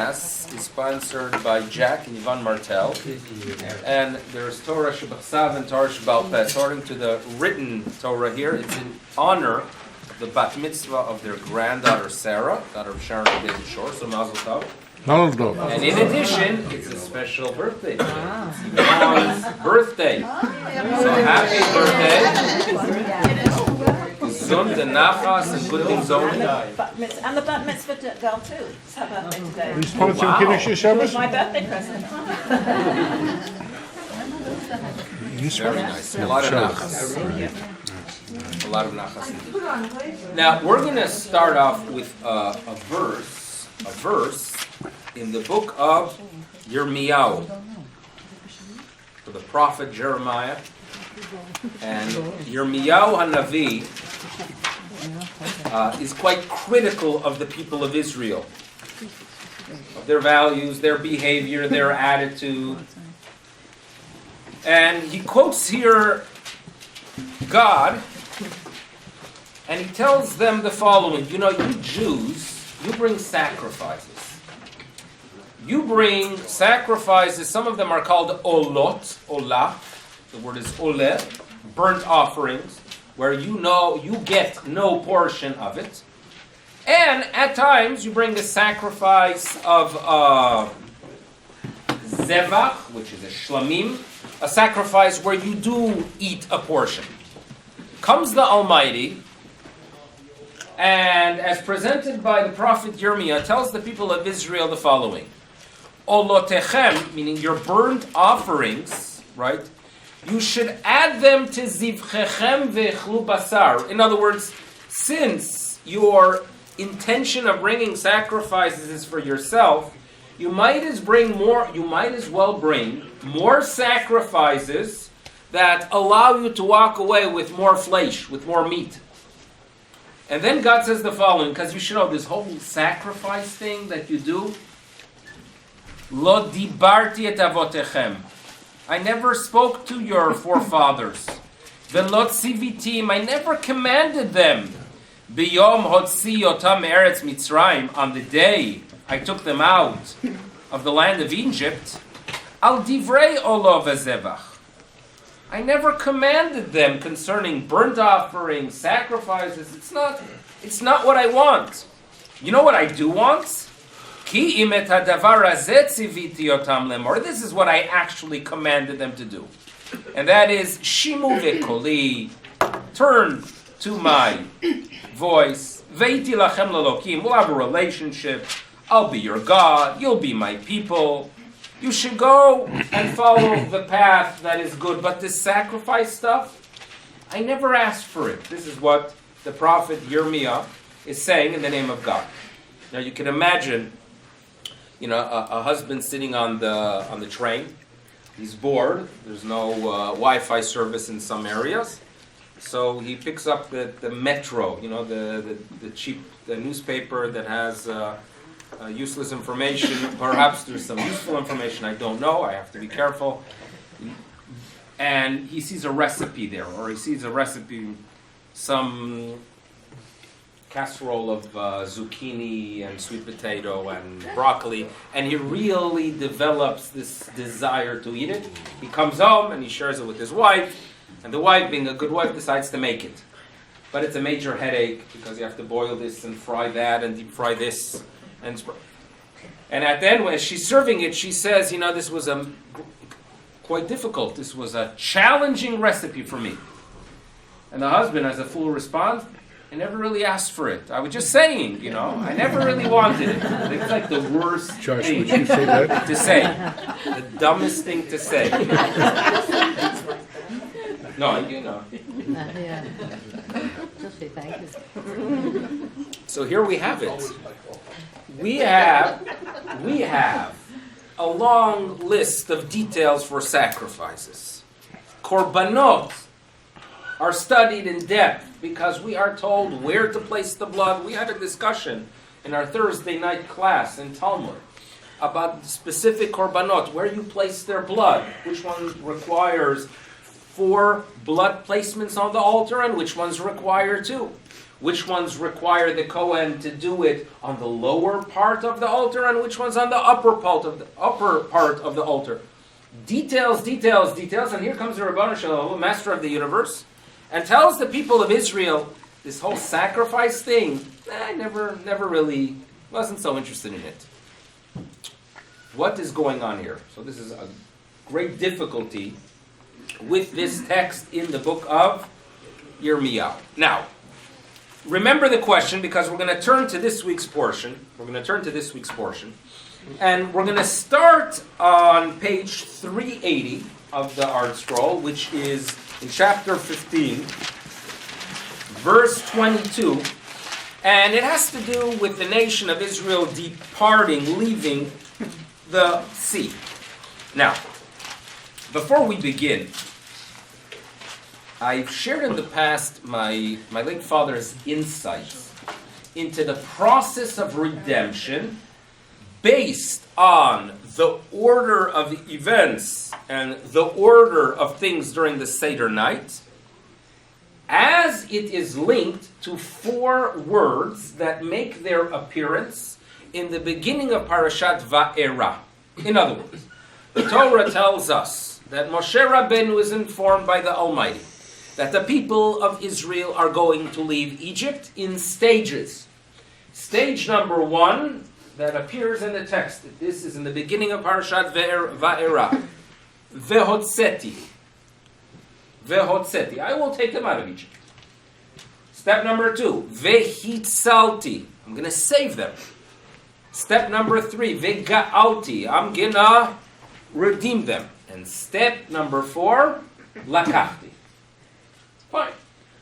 Mass is sponsored by Jack and Yvonne Martel, and there's Torah Shebachsav and Torah Shebal Peh. According to the written Torah here, it's in honor of the bat mitzvah of their granddaughter Sarah, daughter of Sharon and David Shore, so Mazel Tov. And in addition, it's a special birthday today. It's Yvonne's birthday. So happy birthday. Gesund and nachas and good things only. And the bat mitzvah girl too. It's her birthday today. Are you sponsoring Kiddush It was Shabbos? my birthday present. Very nice. A lot of nachas. A lot of nachas. Now, we're going to start off with a verse in the book of Yirmiyahu, for the prophet Jeremiah. And Yirmiyahu HaNavi is quite critical of the people of Israel, of their values, their behavior, their attitude. And he quotes here God, and he tells them the following: you know, you Jews, you bring sacrifices. You bring sacrifices, some of them are called olot, olah, the word is oleh, burnt offerings, where you get no portion of it. And at times you bring a sacrifice of zevach, which is a shlamim, a sacrifice where you do eat a portion. Comes the Almighty, and as presented by the prophet Yirmiyah, tells the people of Israel the following: Olotechem, meaning your burnt offerings, right? You should add them to zivchechem ve'echlu basar. In other words, since your intention of bringing sacrifices is for yourself, you might as well bring more sacrifices that allow you to walk away with more flesh, with more meat. And then God says the following, because you should know this whole sacrifice thing that you do, Lo dibarti et avotechem. I never spoke to your forefathers. V'lo tzivitim. I never commanded them. B'yom hotzi otam eretz Mitzrayim. On the day I took them out of the land of Egypt. Al divrei olo v'zevach. I never commanded them concerning burnt offerings, sacrifices. It's not what I want. You know what I do want? This is what I actually commanded them to do. And that is, Shimu ve'koli, turn to my voice, ve'iti lachem lelokim, we'll have a relationship, I'll be your God, you'll be my people. You should go and follow the path that is good. But this sacrifice stuff, I never asked for it. This is what the prophet Yirmiyah is saying in the name of God. Now you can imagine, a husband sitting on the train. He's bored. There's no Wi-Fi service in some areas, so he picks up the Metro. The cheap newspaper that has useless information. Perhaps there's some useful information. I don't know. I have to be careful. And he sees a recipe there, or he sees a recipe, some casserole of zucchini and sweet potato and broccoli, and he really develops this desire to eat it. He comes home and he shares it with his wife, and the wife, being a good wife, decides to make it. But it's a major headache because you have to boil this and fry that and deep fry this. And at the end, when she's serving it, she says, this was quite difficult. This was a challenging recipe for me. And the husband, as a fool, responds, I never really asked for it. I was just saying, I never really wanted it. It's like the worst thing would you say that? to say. The dumbest thing to say. No, Yeah. Just say thank you. So here we have it. We have a long list of details for sacrifices. Korbanot are studied in depth because we are told where to place the blood. We had a discussion in our Thursday night class in Talmud about specific korbanot, where you place their blood, which one requires 4 blood placements on the altar and which ones require 2. which ones require the Kohen to do it on the lower part of the altar, and which ones on the upper part of the altar. Details, details, details, and here comes the Rabbanu Shalom, master of the universe, and tells the people of Israel, this whole sacrifice thing, I never really wasn't so interested in it. What is going on here? So this is a great difficulty with this text in the book of Yirmiyahu. Now, remember the question, because we're going to turn to this week's portion. And we're going to start on page 380 of the Art Scroll, which is in chapter 15, verse 22. And it has to do with the nation of Israel departing, leaving the sea. Now, before we begin, I've shared in the past my late father's insights into the process of redemption based on the order of the events and the order of things during the Seder night, as it is linked to 4 words that make their appearance in the beginning of Parashat Va'era. In other words, the Torah tells us that Moshe Rabbeinu is informed by the Almighty that the people of Israel are going to leave Egypt in stages. Stage number 1 that appears in the text, this is in the beginning of Parashat Va'era. Vehotzeti. I will take them out of Egypt. Step number 2, Vehitzalti. I'm going to save them. Step number 3, Vega'alti. I'm going to redeem them. And step number 4, Lakachti. Fine.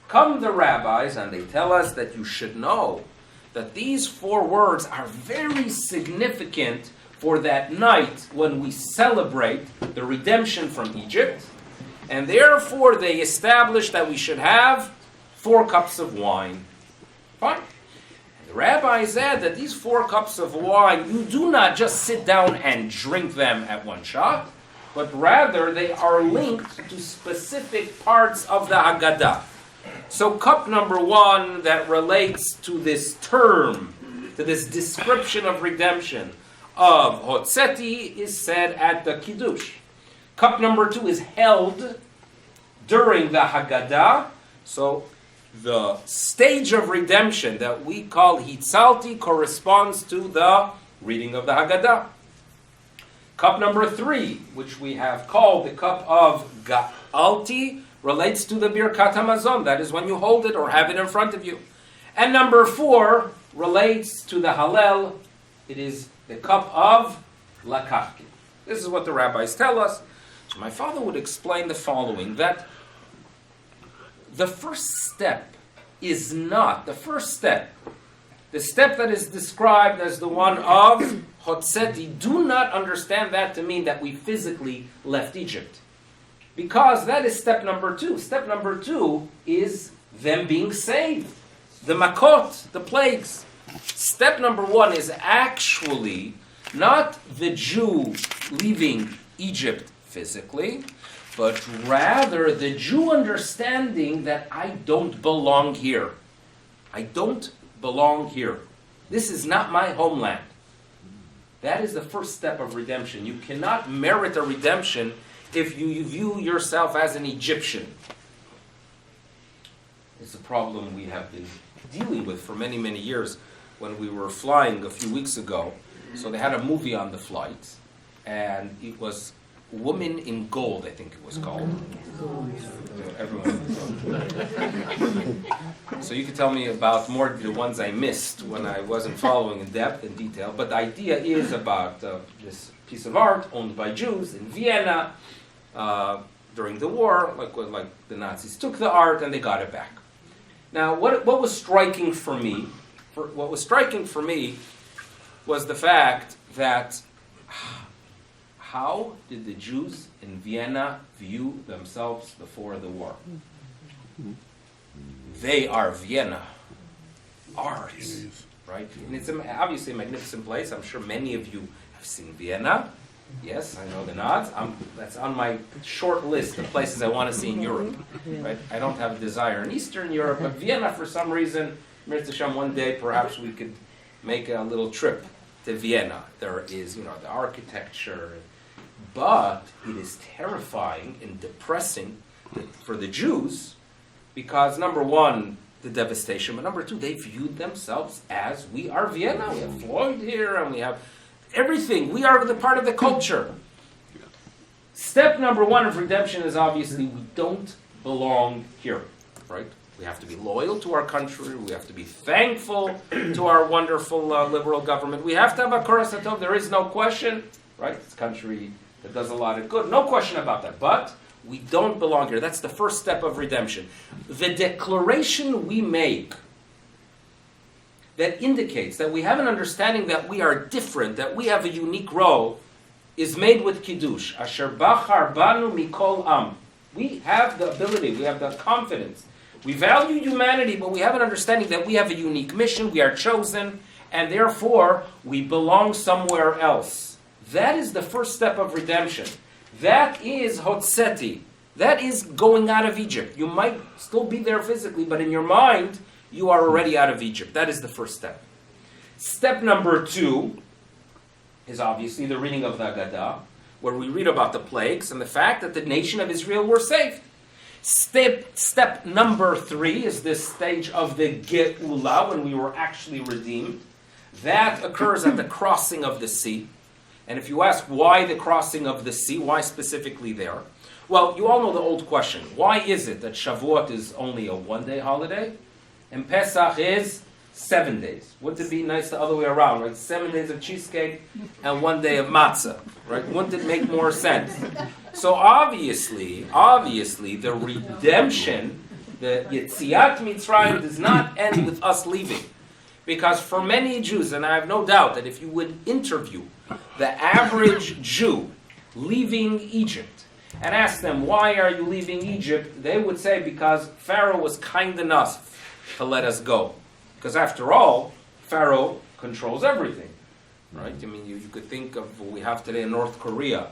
Come the rabbis and they tell us that you should know that these 4 words are very significant for that night when we celebrate the redemption from Egypt. And therefore they establish that we should have 4 cups of wine. Fine. The rabbi said that these 4 cups of wine, you do not just sit down and drink them at one shot, but rather they are linked to specific parts of the Haggadah. So cup number 1 that relates to this term, to this description of redemption of Hotzeti, is said at the Kiddush. Cup number 2 is held during the Haggadah. So the stage of redemption that we call Hitzalti corresponds to the reading of the Haggadah. Cup number 3, which we have called the cup of Ga'alti, relates to the Birkat HaMazon. That is when you hold it or have it in front of you. And number 4 relates to the Hallel. It is the cup of Lakachti. This is what the rabbis tell us. So my father would explain the following, that the first step is not, the step that is described as the one of Hotzeti, do not understand that to mean that we physically left Egypt. Because that is step number 2. Step number 2 is them being saved. The makot, the plagues. Step number 1 is actually not the Jew leaving Egypt physically, but rather the Jew understanding that I don't belong here. I don't belong here. This is not my homeland. That is the first step of redemption. You cannot merit a redemption if you view yourself as an Egyptian. It's a problem we have been dealing with for many, many years. When we were flying a few weeks ago, so they had a movie on the flight, and it was Woman in Gold, I think it was called. So you could tell me about more of the ones I missed when I wasn't following in depth and detail, but the idea is about this piece of art owned by Jews in Vienna during the war, like the Nazis took the art and they got it back. Now, what was striking for me was the fact that how did the Jews in Vienna view themselves before the war? They are Vienna. Ours. Right? And it's obviously a magnificent place. I'm sure many of you have seen Vienna. Yes, I know the nods. That's on my short list of places I want to see in Europe. Right? I don't have a desire in Eastern Europe, but Vienna, for some reason, Mirza Hashem, one day perhaps we could make a little trip to Vienna. There is, the architecture, but it is terrifying and depressing for the Jews because, number one, the devastation, but number two, they viewed themselves as, we are Vienna, we have Floyd here, and we have everything. We are the part of the culture. Step number one of redemption is obviously we don't belong here, right? We have to be loyal to our country. We have to be thankful to our wonderful liberal government. We have to have a Koras HaTov. There is no question, right? It's a country that does a lot of good. No question about that. But we don't belong here. That's the first step of redemption. The declaration we make that indicates that we have an understanding that we are different, that we have a unique role, is made with Kiddush. Asher bachar banu mikol am. We have the ability, we have the confidence. We value humanity, but we have an understanding that we have a unique mission, we are chosen, and therefore we belong somewhere else. That is the first step of redemption. That is hotzeti. That is going out of Egypt. You might still be there physically, but in your mind, you are already out of Egypt. That is the first step. Step number two is obviously the reading of the Haggadah, where we read about the plagues and the fact that the nation of Israel were saved. Step number three is this stage of the Geula, when we were actually redeemed. That occurs at the crossing of the sea. And if you ask why the crossing of the sea, why specifically there? Well, you all know the old question. Why is it that Shavuot is only a one-day holiday and Pesach is 7 days? Wouldn't it be nice the other way around, right? 7 days of cheesecake and 1 day of matzah, right? Wouldn't it make more sense? So obviously, the redemption, the Yetziat Mitzrayim does not end with us leaving. Because for many Jews, and I have no doubt that if you would interview the average Jew leaving Egypt and ask them, why are you leaving Egypt? They would say, because Pharaoh was kind enough to let us go. Because after all, Pharaoh controls everything, right? I mean, you could think of what we have today in North Korea,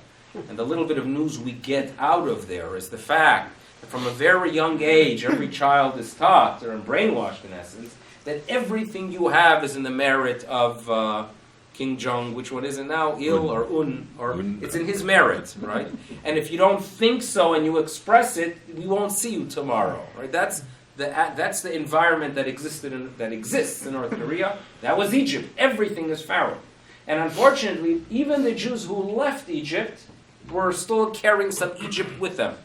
and the little bit of news we get out of there is the fact that from a very young age, every child is taught, or brainwashed in essence, that everything you have is in the merit of King Jong, which one is it now? Il or Un, or it's in his merit, right? And if you don't think so and you express it, we won't see you tomorrow, right? That's the environment that exists in North Korea. That was Egypt. Everything is Pharaoh. And unfortunately, even the Jews who left Egypt were still carrying some Egypt with them.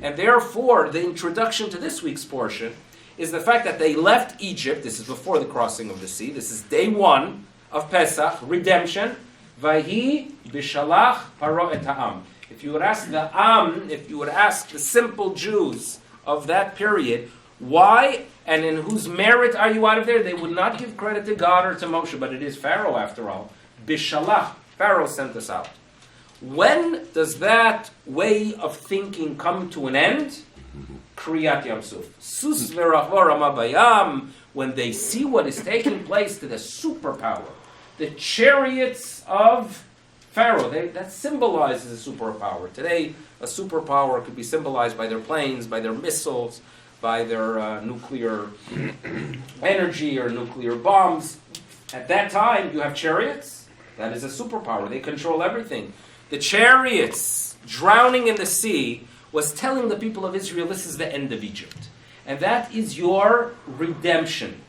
And therefore, the introduction to this week's portion is the fact that they left Egypt. This is before the crossing of the sea. This is day one of Pesach, redemption. Vahi Beshalach Paro et ha'am. If you would ask the Am, if you would ask the simple Jews of that period, why and in whose merit are you out of there? They would not give credit to God or to Moshe, but it is Pharaoh after all. Bishalach, Pharaoh sent us out. When does that way of thinking come to an end? Kriyat Yam Suf. Sus v'rachvar amabayam, when they see what is taking place to the superpower, the chariots of Pharaoh, that symbolizes a superpower. Today, a superpower could be symbolized by their planes, by their missiles, by their nuclear energy or nuclear bombs. At that time, you have chariots. That is a superpower. They control everything. The chariots drowning in the sea was telling the people of Israel, this is the end of Egypt. And that is your redemption.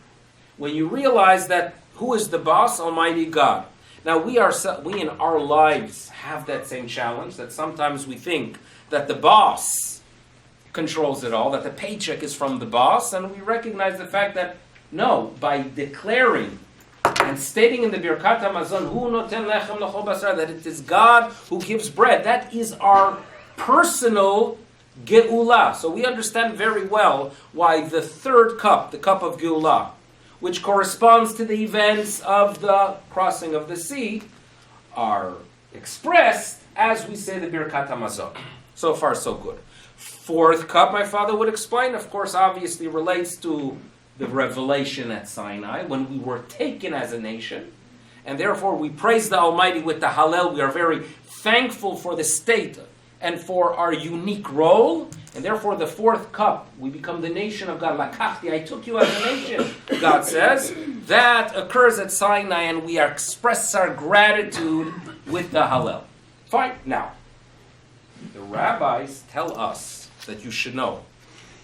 When you realize that who is the boss? Almighty God. Now we in our lives have that same challenge, that sometimes we think that the boss controls it all, that the paycheck is from the boss, and we recognize the fact that no, by declaring and stating in the Birkat HaMazon, Hu noten lechem l'chol basar, that it is God who gives bread. That is our personal Geula. So we understand very well why the third cup, the cup of Geula, which corresponds to the events of the crossing of the sea, are expressed as we say the Birkat HaMazon. So far, so good. Fourth cup, my father would explain, of course, obviously relates to the revelation at Sinai, when we were taken as a nation, and therefore we praise the Almighty with the Hallel. We are very thankful for the state and for our unique role, and therefore the fourth cup, we become the nation of God. Lakachti, I took you as a nation, God says. That occurs at Sinai, and we express our gratitude with the Hallel. Fine. Now, the rabbis tell us that you should know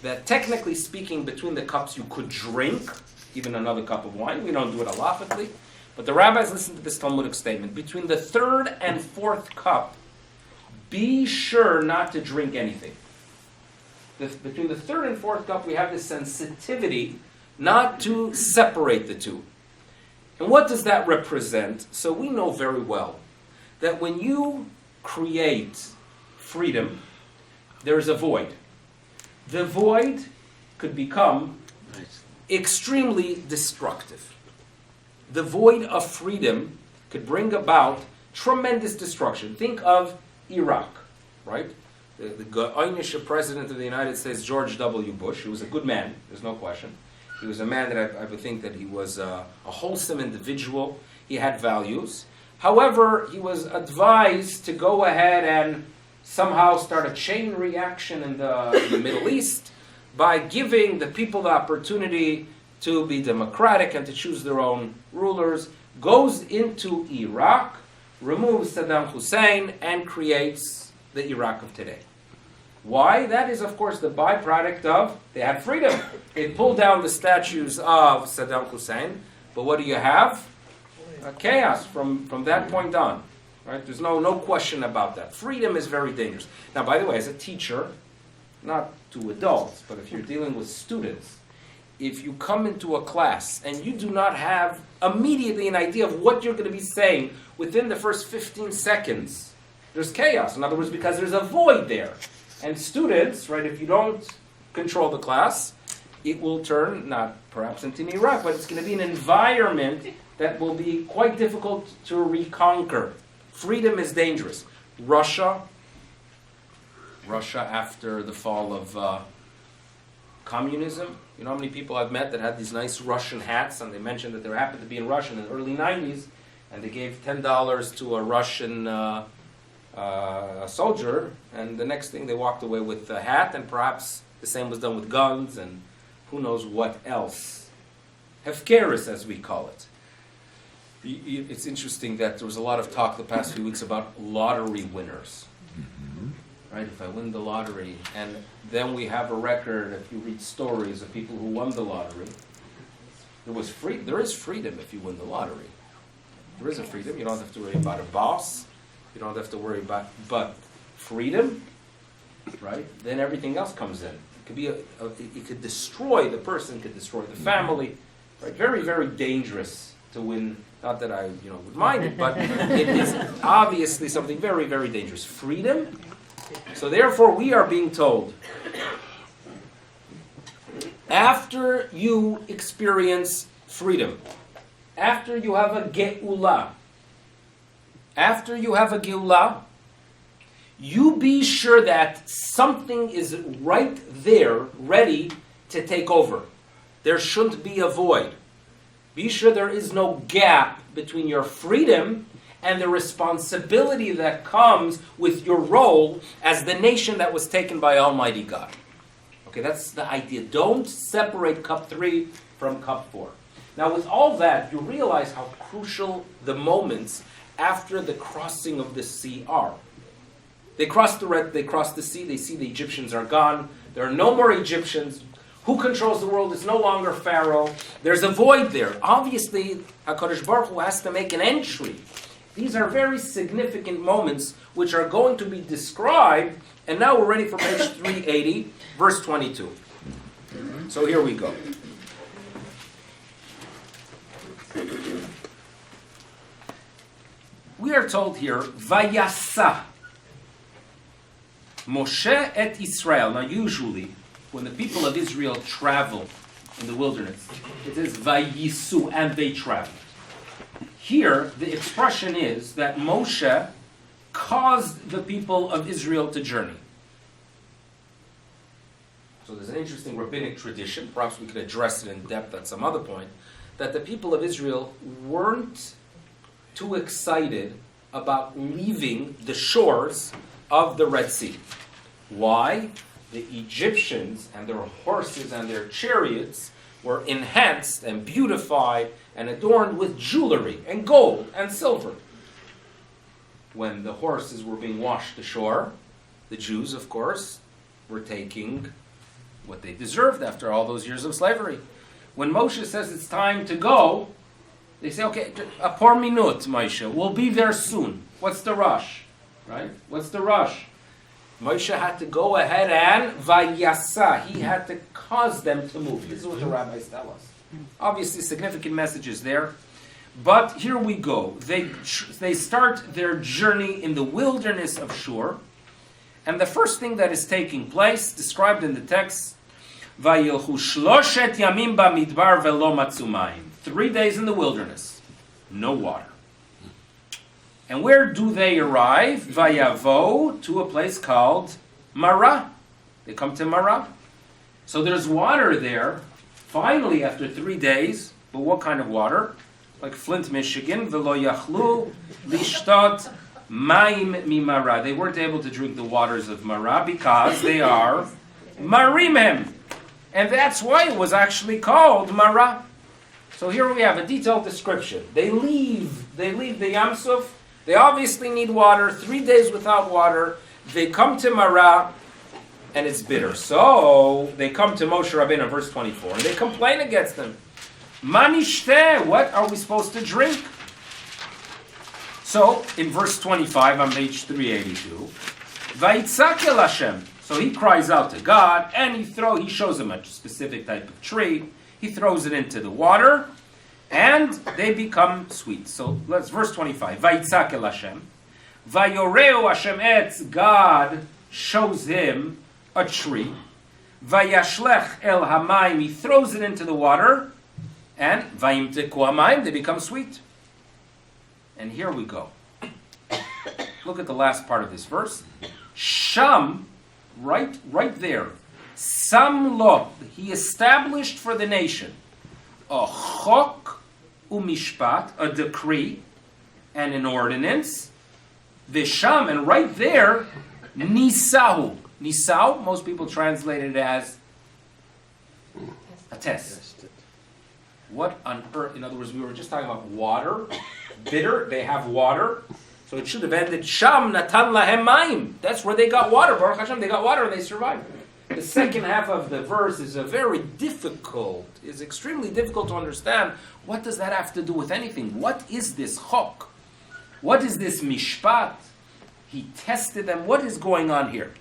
that technically speaking, between the cups you could drink, even another cup of wine. We don't do it halachically. But the rabbis listen to this Talmudic statement. Between the third and fourth cup, be sure not to drink anything. Between the third and fourth cup, we have this sensitivity not to separate the two. And what does that represent? So we know very well that when you create freedom, there is a void. The void could become extremely destructive. The void of freedom could bring about tremendous destruction. Think of Iraq, right? The Goynish president of the United States, George W. Bush, he was a good man, there's no question. He was a man that I would think that he was a wholesome individual. He had values. However, he was advised to go ahead and somehow start a chain reaction in the Middle East by giving the people the opportunity to be democratic and to choose their own rulers, goes into Iraq, removes Saddam Hussein, and creates the Iraq of today. Why? That is, of course, the byproduct of, they had freedom. They pulled down the statues of Saddam Hussein, but what do you have? Chaos from that point on. Right? There's no question about that. Freedom is very dangerous. Now, by the way, as a teacher, not to adults, but if you're dealing with students, if you come into a class and you do not have immediately an idea of what you're going to be saying within the first 15 seconds, there's chaos. In other words, because there's a void there. And students, right, if you don't control the class, it will turn, not perhaps into Iraq, but it's going to be an environment that will be quite difficult to reconquer. Freedom is dangerous. Russia after the fall of communism. You know how many people I've met that had these nice Russian hats, and they mentioned that they happened to be in Russia in the early 90s, and they gave $10 to a Russian soldier, and the next thing they walked away with the hat, and perhaps the same was done with guns, and who knows what else. Hefkeris, as we call it. It's interesting that there was a lot of talk the past few weeks about lottery winners. Right? If I win the lottery, and then we have a record, if you read stories of people who won the lottery, there is freedom if you win the lottery. There is a freedom. You don't have to worry about a boss. You don't have to worry about, but freedom, right? Then everything else comes in. It could be it could destroy the person, could destroy the family, right? Very, very dangerous to win. Not that I, would mind it, but it is obviously something very, very dangerous. Freedom. So therefore, we are being told, after you experience freedom, after you have a ge'ulah, you be sure that something is right there, ready to take over. There shouldn't be a void. Be sure there is no gap between your freedom and the responsibility that comes with your role as the nation that was taken by Almighty God. Okay, that's the idea. Don't separate cup 3 from cup 4. Now, with all that, you realize how crucial the moments after the crossing of the sea are. They cross the sea, they see the Egyptians are gone. There are no more Egyptians. Who controls the world? It's no longer Pharaoh. There's a void there. Obviously, HaKadosh Baruch Hu has to make an entry. These are very significant moments which are going to be described. And now we're ready for page 380, verse 22. So here we go. We are told here, Vayasa Moshe et Israel. Now usually, when the people of Israel travel in the wilderness, it is Vayisu, and they traveled. Here, the expression is that Moshe caused the people of Israel to journey. So there's an interesting rabbinic tradition, perhaps we could address it in depth at some other point, that the people of Israel weren't too excited about leaving the shores of the Red Sea. Why? The Egyptians and their horses and their chariots were enhanced and beautified and adorned with jewelry and gold and silver. When the horses were being washed ashore, the Jews, of course, were taking what they deserved after all those years of slavery. When Moshe says it's time to go, they say, okay, a por minut, Moshe, we'll be there soon. What's the rush? Right? What's the rush? Moshe had to go ahead and vayasa. He had to cause them to move. This is what the rabbis tell us. Obviously, significant messages there. But here we go. They start their journey in the wilderness of Shur. And the first thing that is taking place, described in the text, Vayilchu shloshet yamim bamidbar velo matzu mayim. 3 days in the wilderness, no water. And where do they arrive? Vayavo, to a place called Marah. They come to Marah. So there's water there, finally after 3 days. But what kind of water? Like Flint, Michigan. Velo yachlu lishtot mayim mi Marah. They weren't able to drink the waters of Marah because they are marimem. And that's why it was actually called Marah. So here we have a detailed description. They leave the Yam Suf. They obviously need water. 3 days without water. They come to Marah, and it's bitter. So they come to Moshe Rabbeinu, verse 24, and they complain against them. Manishteh, what are we supposed to drink? So in verse 25 on page 382, Vayitzak el Hashem. So he cries out to God, and he shows him a specific type of tree. He throws it into the water, and they become sweet. So let's verse 25. Vayitzak el Hashem, Vayoreu Hashem etz. God shows him a tree. Vayashlech el hamayim. He throws it into the water, and vayimteku hamayim. They become sweet. And here we go. Look at the last part of this verse. Sham, right there. Sam lo, he established for the nation a chok umishpat, a decree and an ordinance. Visham, and right there, nisahu. Nisahu, most people translate it as a test. What on earth? In other words, we were just talking about water, bitter. They have water, so it should have ended Sham natan lahem mayim. That's where they got water. Baruch Hashem, they got water and they survived. The second half of the verse is extremely difficult to understand. What does that have to do with anything? What is this chok? What is this mishpat? He tested them. What is going on here?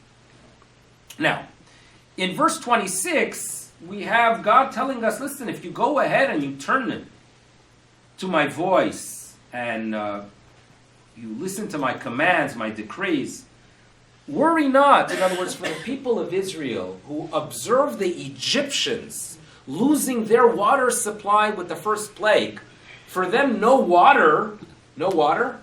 Now, in verse 26, we have God telling us, listen, if you go ahead and you turn to my voice and you listen to my commands, my decrees, worry not. In other words, for the people of Israel who observed the Egyptians losing their water supply with the first plague, for them no water,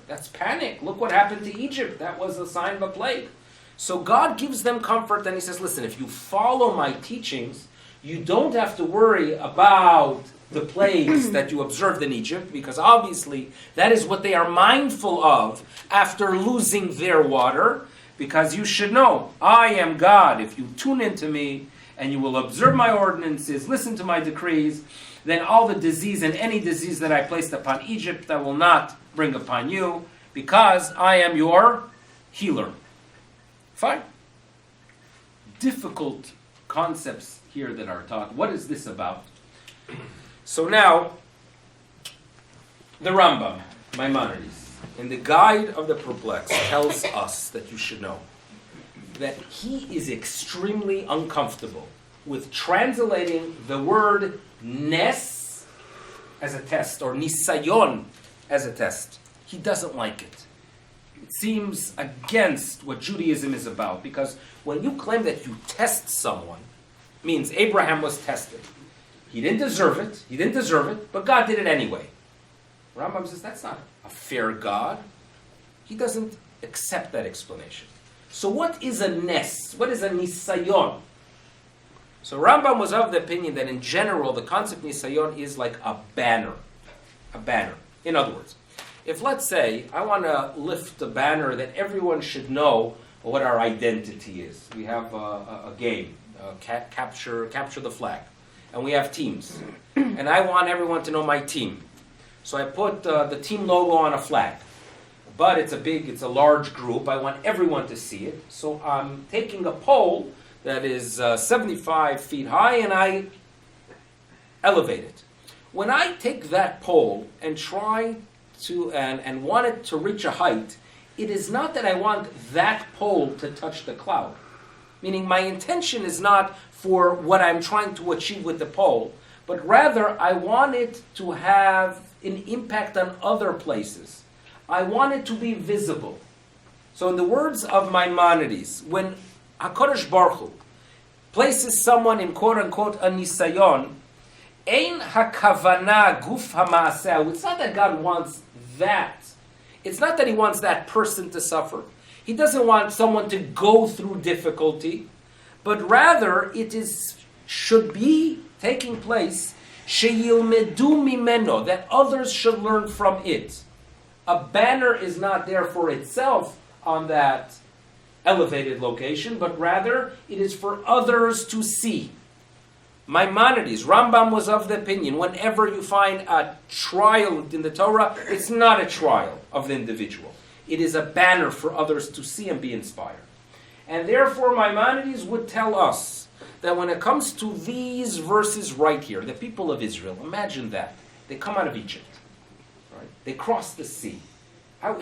that's panic. Look what happened to Egypt. That was a sign of a plague. So God gives them comfort and he says, listen, if you follow my teachings, you don't have to worry about the plagues that you observed in Egypt, because obviously that is what they are mindful of after losing their water. Because you should know, I am God. If you tune into me and you will observe my ordinances, listen to my decrees, then all the disease and any disease that I placed upon Egypt, I will not bring upon you, because I am your healer. Fine. Difficult concepts here that are taught. What is this about? So now, the Rambam, Maimonides, in the Guide of the Perplexed, tells us that you should know that he is extremely uncomfortable with translating the word nes as a test, or nisayon as a test. He doesn't like it. It seems against what Judaism is about, because when you claim that you test someone, means Abraham was tested. He didn't deserve it, but God did it anyway. Rambam says that's not a fair God. He doesn't accept that explanation. So what is a nes? What is a nisayon? So Rambam was of the opinion that in general the concept nisayon is like a banner. A banner. In other words, if let's say I want to lift a banner that everyone should know what our identity is. We have a game, capture the flag, and we have teams. And I want everyone to know my team. So I put the team logo on a flag. But it's a large group. I want everyone to see it. So I'm taking a pole that is 75 feet high, and I elevate it. When I take that pole and try to and want it to reach a height, it is not that I want that pole to touch the cloud. Meaning my intention is not for what I'm trying to achieve with the pole, but rather I want it to have an impact on other places. I want it to be visible. So in the words of Maimonides, when HaKadosh Baruch Hu places someone in quote-unquote a nisayon, ein hakavana guf ha'maaseh. It's not that God wants that. It's not that he wants that person to suffer. He doesn't want someone to go through difficulty, but rather should be taking place sheyilmedu mimeno, that others should learn from it. A banner is not there for itself on that elevated location, but rather it is for others to see. Maimonides, Rambam was of the opinion, whenever you find a trial in the Torah, it's not a trial of the individual. It is a banner for others to see and be inspired. And therefore Maimonides would tell us that when it comes to these verses right here, the people of Israel, imagine that. They come out of Egypt. Right? They cross the sea.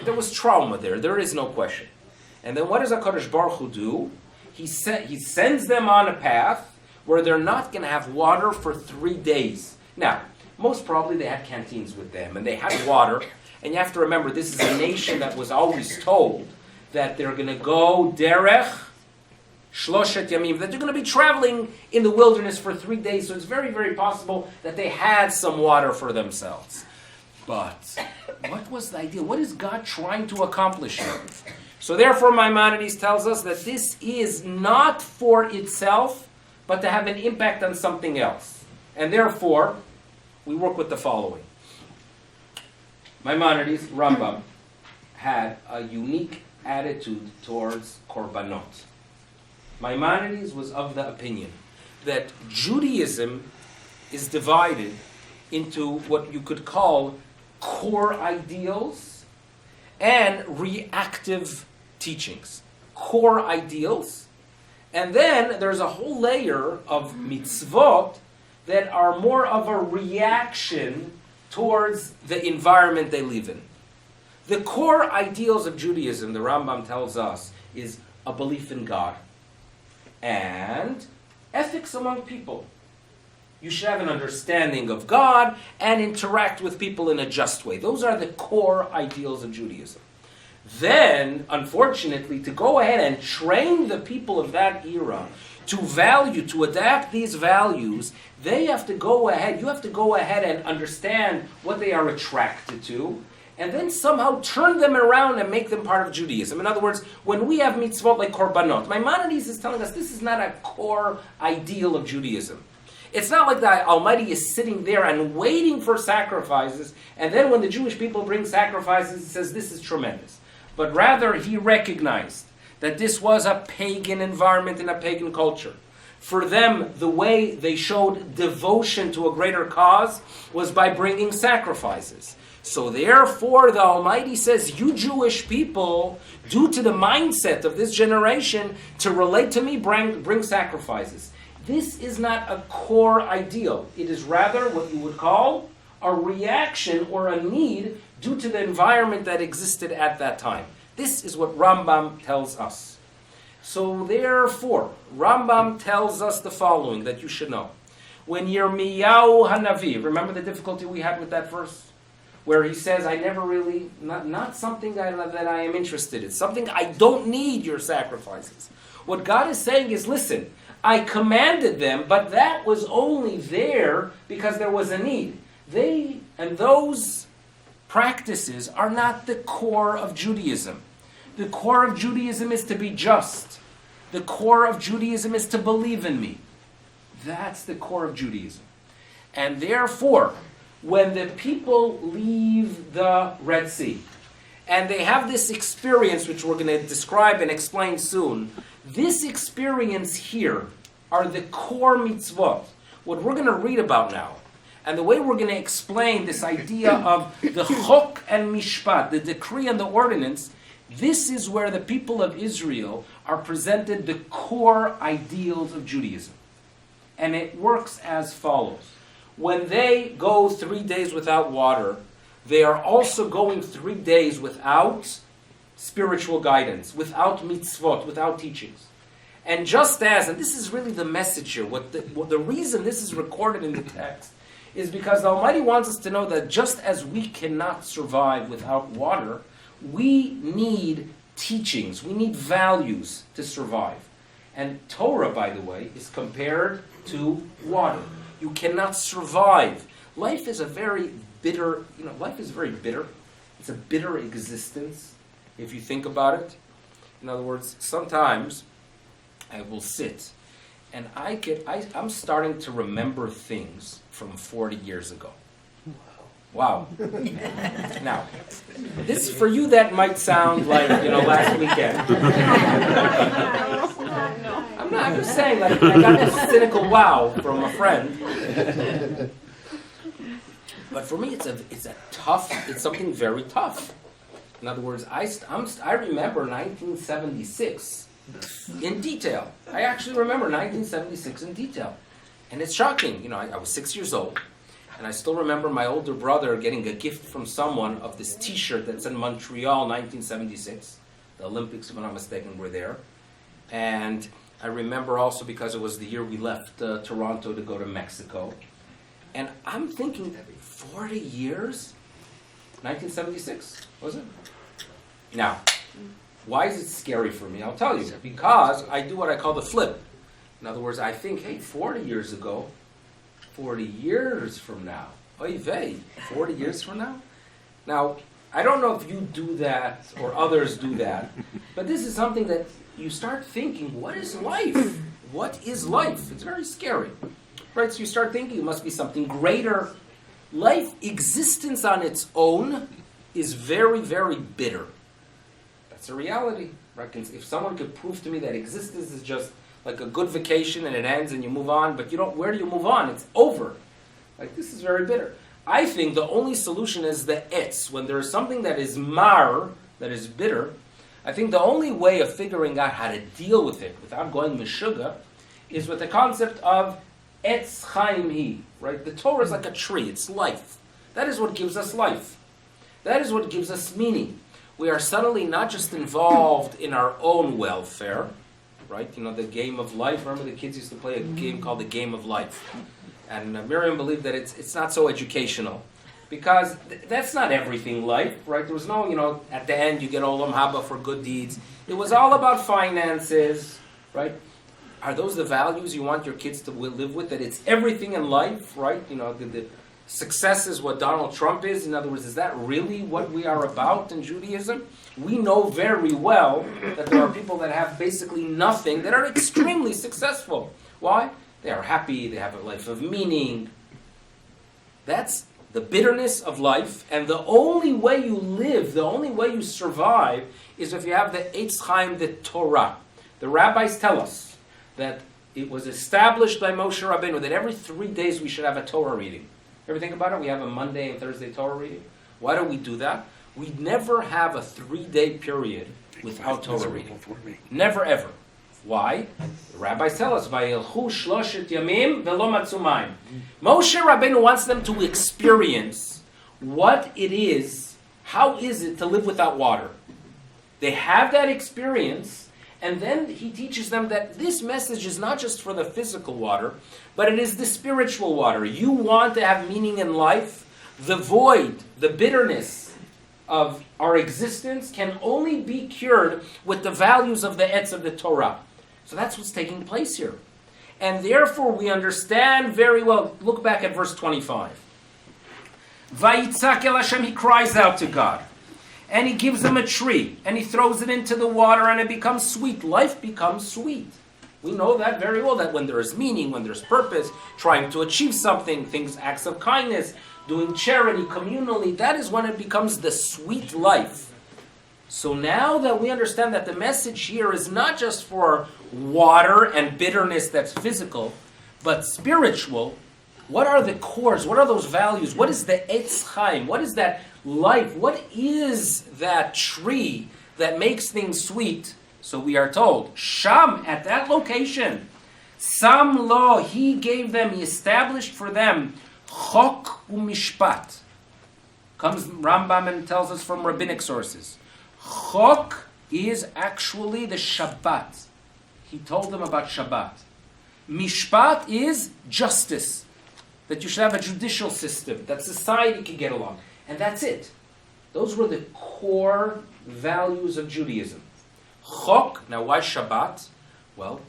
There was trauma there is no question. And then what does HaKadosh Baruch Hu do? He sends them on a path where they're not going to have water for 3 days. Now, most probably they had canteens with them, and they had water. And you have to remember, this is a nation that was always told that they're going to go derech shloshet yamim, that they're going to be traveling in the wilderness for 3 days. So it's very, very possible that they had some water for themselves. But what was the idea? What is God trying to accomplish here? So therefore, Maimonides tells us that this is not for itself, but to have an impact on something else. And therefore, we work with the following. Maimonides, Rambam, had a unique attitude towards korbanot. Maimonides was of the opinion that Judaism is divided into what you could call core ideals and reactive teachings. Core ideals, and then there's a whole layer of mitzvot that are more of a reaction towards the environment they live in. The core ideals of Judaism, the Rambam tells us, is a belief in God and ethics among people. You should have an understanding of God and interact with people in a just way. Those are the core ideals of Judaism. Then, unfortunately, to go ahead and train the people of that era to adapt these values, you have to go ahead and understand what they are attracted to, and then somehow turn them around and make them part of Judaism. In other words, when we have mitzvot like korbanot, Maimonides is telling us this is not a core ideal of Judaism. It's not like the Almighty is sitting there and waiting for sacrifices, and then when the Jewish people bring sacrifices, he says, this is tremendous. But rather, he recognized that this was a pagan environment and a pagan culture. For them, the way they showed devotion to a greater cause was by bringing sacrifices. So therefore, the Almighty says, you Jewish people, due to the mindset of this generation, to relate to me, bring sacrifices. This is not a core ideal. It is rather what you would call a reaction or a need due to the environment that existed at that time. This is what Rambam tells us. So therefore, Rambam tells us the following that you should know. When Yirmiyahu Hanavi, remember the difficulty we had with that verse? Where he says, I never really, not something that I am interested in, something I don't need your sacrifices. What God is saying is, listen, I commanded them, but that was only there because there was a need. They and those practices are not the core of Judaism. The core of Judaism is to be just. The core of Judaism is to believe in me. That's the core of Judaism. And therefore, when the people leave the Red Sea, And they have this experience, which we're going to describe and explain soon. This experience here are the core mitzvot, what we're going to read about now. And the way we're going to explain this idea of the chok and mishpat, the decree and the ordinance, this is where the people of Israel are presented the core ideals of Judaism. And it works as follows. When they go 3 days without water, they are also going 3 days without spiritual guidance, without mitzvot, without teachings. And just as, and this is really the message here, what the reason this is recorded in the text is because the Almighty wants us to know that just as we cannot survive without water, we need teachings, we need values to survive. And Torah, by the way, is compared to water. You cannot survive. Life is a very bitter, life is very bitter. It's a bitter existence, if you think about it. In other words, sometimes I will sit and I'm starting to remember things from 40 years ago. Wow. Now, this, for you, that might sound like, last weekend. I'm just saying, like, I got this cynical wow from a friend. But for me, it's something very tough. In other words, I remember 1976 in detail. I actually remember 1976 in detail. And it's shocking. I was 6 years old. And I still remember my older brother getting a gift from someone of this T-shirt that said Montreal 1976. The Olympics, if I'm not mistaken, were there. And I remember also because it was the year we left Toronto to go to Mexico. And I'm thinking, 40 years? 1976, was it? Now, why is it scary for me? I'll tell you. Because I do what I call the flip. In other words, I think, 40 years ago, 40 years from now. Oy vey, 40 years from now? Now, I don't know if you do that or others do that, but this is something that you start thinking, what is life? What is life? It's very scary. Right? So you start thinking it must be something greater. Life, existence on its own, is very, very bitter. That's a reality. Right? If someone could prove to me that existence is just like a good vacation and it ends and you move on, but where do you move on? It's over. Like, this is very bitter. I think the only solution is the etz. When there is something that is mar, that is bitter, I think the only way of figuring out how to deal with it without going meshuga is with the concept of etz chaim hi. Right? The Torah is like a tree. It's life. That is what gives us life. That is what gives us meaning. We are suddenly not just involved in our own welfare, right? The game of life. Remember the kids used to play a game called the game of life. And Miriam believed that it's not so educational. Because that's not everything life, right? There was no, at the end you get olam haba for good deeds. It was all about finances, right? Are those the values you want your kids to live with? That it's everything in life, right? The success is what Donald Trump is. In other words, is that really what we are about in Judaism? We know very well that there are people that have basically nothing that are extremely successful. Why? They are happy, they have a life of meaning. That's the bitterness of life, and the only way you live, the only way you survive, is if you have the Eitz Chaim, the Torah. The rabbis tell us that it was established by Moshe Rabbeinu that every 3 days we should have a Torah reading. Ever think about it? We have a Monday and Thursday Torah reading. Why do we do that? We never have a 3-day period without Torah reading. Never ever. Why? The rabbis tell us, "Vayilchu shloshet yamim velo matzu mayim." Moshe Rabbeinu wants them to experience what it is, how is it to live without water. They have that experience, and then he teaches them that this message is not just for the physical water, but it is the spiritual water. You want to have meaning in life? The void, the bitterness of our existence can only be cured with the values of the etz of the Torah. So that's what's taking place here. And therefore we understand very well. Look back at verse 25. Vayitzak el Hashem, he cries out to God. And he gives him a tree. And he throws it into the water and it becomes sweet. Life becomes sweet. We know that very well, that when there is meaning, when there's purpose, trying to achieve something, things, acts of kindness, doing charity communally, that is when it becomes the sweet life. So now that we understand that the message here is not just for water and bitterness that's physical, but spiritual, what are the cores? What are those values? What is the Etz Chaim? What is that life? What is that tree that makes things sweet? So we are told, Sham, at that location, Sam Lo, he gave them, he established for them, Chok u'mishpat. Comes Rambam and tells us from rabbinic sources. Chok is actually the Shabbat. He told them about Shabbat. Mishpat is justice. That you should have a judicial system, that society can get along. And that's it. Those were the core values of Judaism. Chok, now why Shabbat? Well,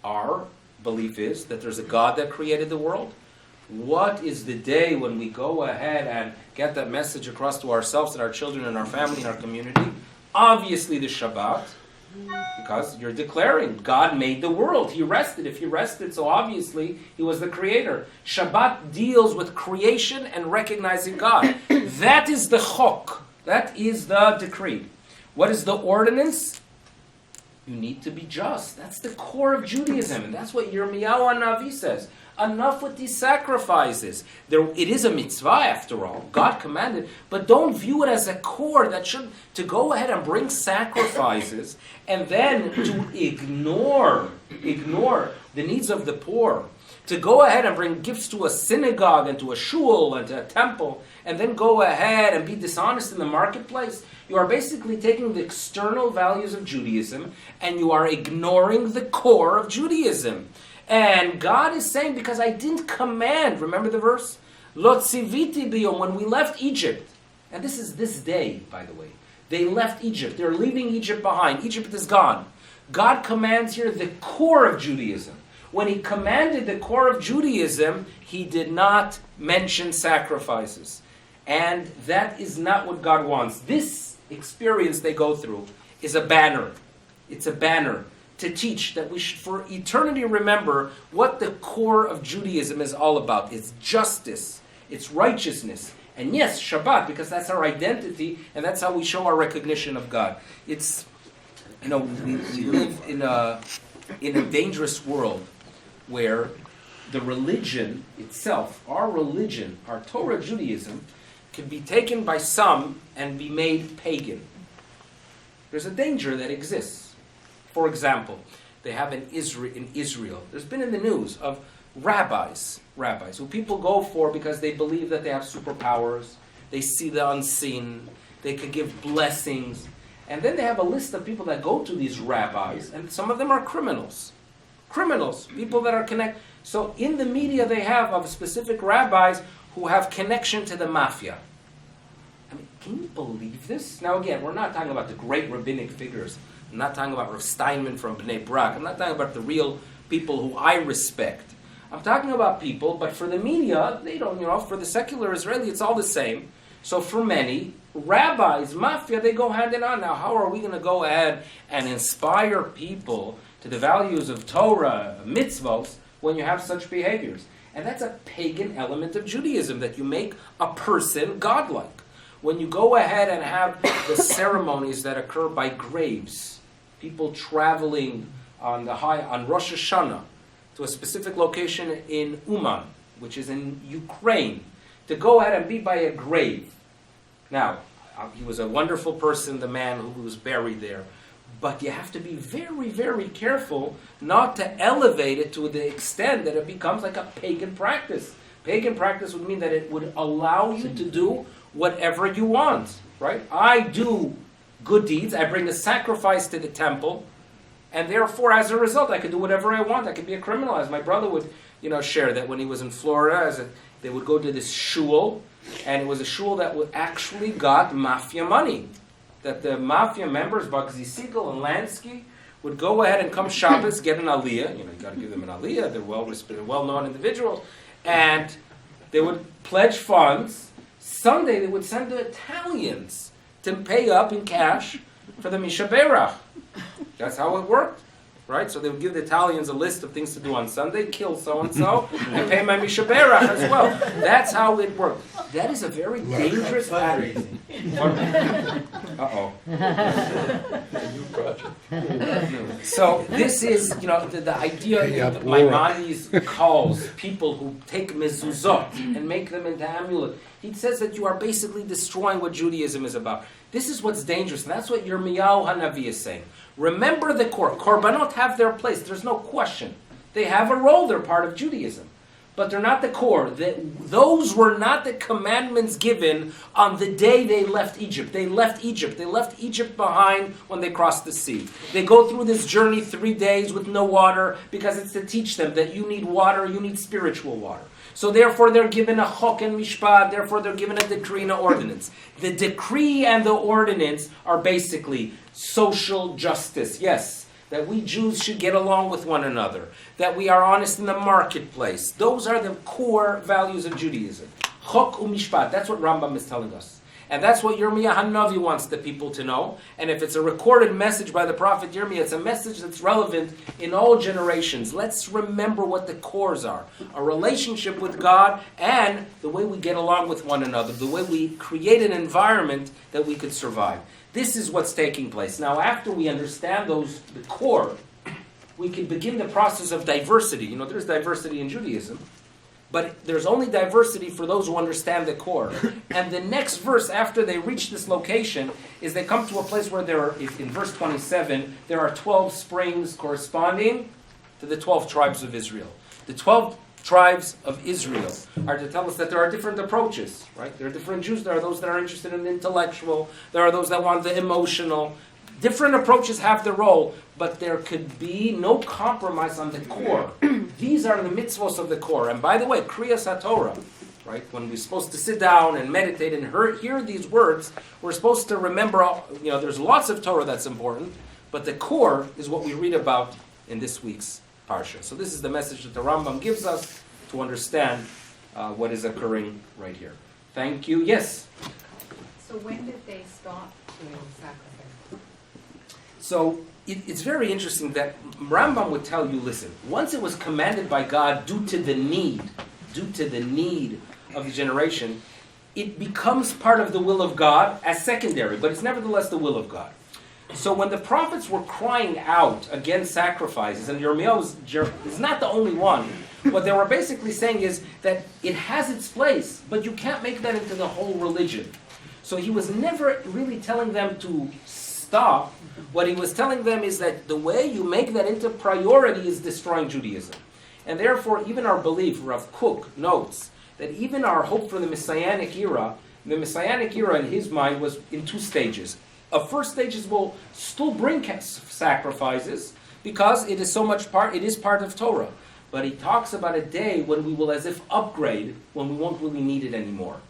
our belief is that there's a God that created the world. What is the day when we go ahead and get that message across to ourselves and our children and our family and our community? Obviously the Shabbat, because you're declaring God made the world. He rested. If he rested, so obviously he was the creator. Shabbat deals with creation and recognizing God. That is the chok. That is the decree. What is the ordinance? You need to be just. That's the core of Judaism. And that's what Yirmiyahu HaNavi says. Enough with these sacrifices. It is a mitzvah after all. God commanded. But don't view it as a core that should, to go ahead and bring sacrifices and then to ignore the needs of the poor. To go ahead and bring gifts to a synagogue and to a shul and to a temple and then go ahead and be dishonest in the marketplace. You are basically taking the external values of Judaism and you are ignoring the core of Judaism. And God is saying, because I didn't command, remember the verse? Lo tziviti biyom, when we left Egypt, and this is this day, by the way, they left Egypt, they're leaving Egypt behind, Egypt is gone. God commands here the core of Judaism. When he commanded the core of Judaism, he did not mention sacrifices. And that is not what God wants. This experience they go through is a banner. It's a banner to teach that we should for eternity remember what the core of Judaism is all about. It's justice, it's righteousness, and yes, Shabbat, because that's our identity and that's how we show our recognition of God. It's, we live in a dangerous world where the religion itself, our religion, our Torah Judaism, can be taken by some and be made pagan. There's a danger that exists. For example, they have in Israel, there's been in the news of rabbis who people go for because they believe that they have superpowers, they see the unseen, they could give blessings, and then they have a list of people that go to these rabbis, and some of them are criminals, people that are connected. So in the media they have of specific rabbis who have connection to the mafia. I mean, can you believe this? Now again, we're not talking about the great rabbinic figures. I'm not talking about Rav Steinman from Bnei Brak. I'm not talking about the real people who I respect. I'm talking about people, but for the media, they don't, for the secular Israeli, it's all the same. So for many, rabbis, mafia, they go hand in hand. Now, how are we going to go ahead and inspire people to the values of Torah, mitzvos, when you have such behaviors? And that's a pagan element of Judaism, that you make a person godlike. When you go ahead and have the ceremonies that occur by graves, people traveling on Rosh Hashanah to a specific location in Uman, which is in Ukraine, to go ahead and be by a grave. Now, he was a wonderful person, the man who was buried there, but you have to be very, very careful not to elevate it to the extent that it becomes like a pagan practice. Pagan practice would mean that it would allow you to do whatever you want, right? I do good deeds, I bring a sacrifice to the temple, and therefore, as a result, I can do whatever I want. I can be a criminal, as my brother would, share that when he was in Florida, they would go to this shul, and it was a shul that would actually got mafia money. That the mafia members, Bugsy Siegel and Lansky, would go ahead and come Shabbos, get an aliyah. You got to give them an aliyah. They're well-known individuals, and they would pledge funds. Sunday, they would send the Italians to pay up in cash for the Misha Berach. That's how it worked. right? So they would give the Italians a list of things to do on Sunday, kill so-and-so, and pay my Mishaberach as well. That's how it worked. That is a very dangerous attitude. Uh-oh. So this is, the idea of Maimonides calls people who take mezuzot and make them into amulet. He says that you are basically destroying what Judaism is about. This is what's dangerous, and that's what Yirmiyahu Hanavi is saying. Remember the core. Korbanot have their place. There's no question. They have a role. They're part of Judaism. But they're not the core. Those were not the commandments given on the day they left Egypt. They left Egypt. They left Egypt behind when they crossed the sea. They go through this journey 3 days with no water because it's to teach them that you need water, you need spiritual water. So therefore they're given a chok and mishpat, therefore they're given a decree and an ordinance. The decree and the ordinance are basically social justice. Yes, that we Jews should get along with one another, that we are honest in the marketplace. Those are the core values of Judaism. Chok u'mishpat, that's what Rambam is telling us. And that's what Yirmiyah Hanavi wants the people to know. And if it's a recorded message by the prophet Yirmiyah, it's a message that's relevant in all generations. Let's remember what the cores are. A relationship with God and the way we get along with one another, the way we create an environment that we could survive. This is what's taking place. Now, after we understand the core, we can begin the process of diversity. There's diversity in Judaism, but there's only diversity for those who understand the core. And the next verse, after they reach this location, is they come to a place where in verse 27, there are 12 springs corresponding to the 12 tribes of Israel. The 12 tribes of Israel are to tell us that there are different approaches, right? There are different Jews. There are those that are interested in the intellectual. There are those that want the emotional. Different approaches have their role, but there could be no compromise on the core. These are the mitzvos of the core. And by the way, Kriyas HaTorah, right? When we're supposed to sit down and meditate and hear these words, we're supposed to remember, there's lots of Torah that's important, but the core is what we read about in this week's Parsha. So this is the message that the Rambam gives us to understand what is occurring right here. Thank you. Yes? So when did they stop doing sacrifice? So it's very interesting that Rambam would tell you, listen, once it was commanded by God due to the need of the generation, it becomes part of the will of God as secondary, but it's nevertheless the will of God. So when the prophets were crying out against sacrifices, and Yirmiyahu is not the only one, what they were basically saying is that it has its place, but you can't make that into the whole religion. So he was never really telling them to stop. What he was telling them is that the way you make that into priority is destroying Judaism. And therefore, even our belief, Rav Kook notes, that even our hope for the Messianic era in his mind was in 2 stages. A first stage is we'll still bring sacrifices because it is part of Torah. But he talks about a day when we will as if upgrade, when we won't really need it anymore.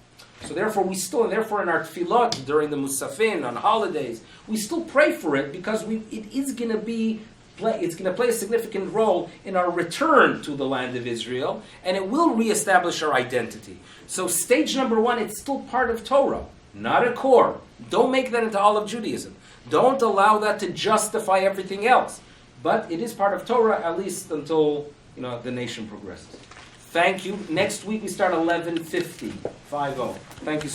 So therefore in our tefillot during the Musafin, on holidays, we still pray for it because it's going to play a significant role in our return to the land of Israel, and it will reestablish our identity. So stage number 1, it's still part of Torah, not a core. Don't make that into all of Judaism. Don't allow that to justify everything else. But it is part of Torah, at least until the nation progresses. Thank you. Next week we start 11:50. Thank you.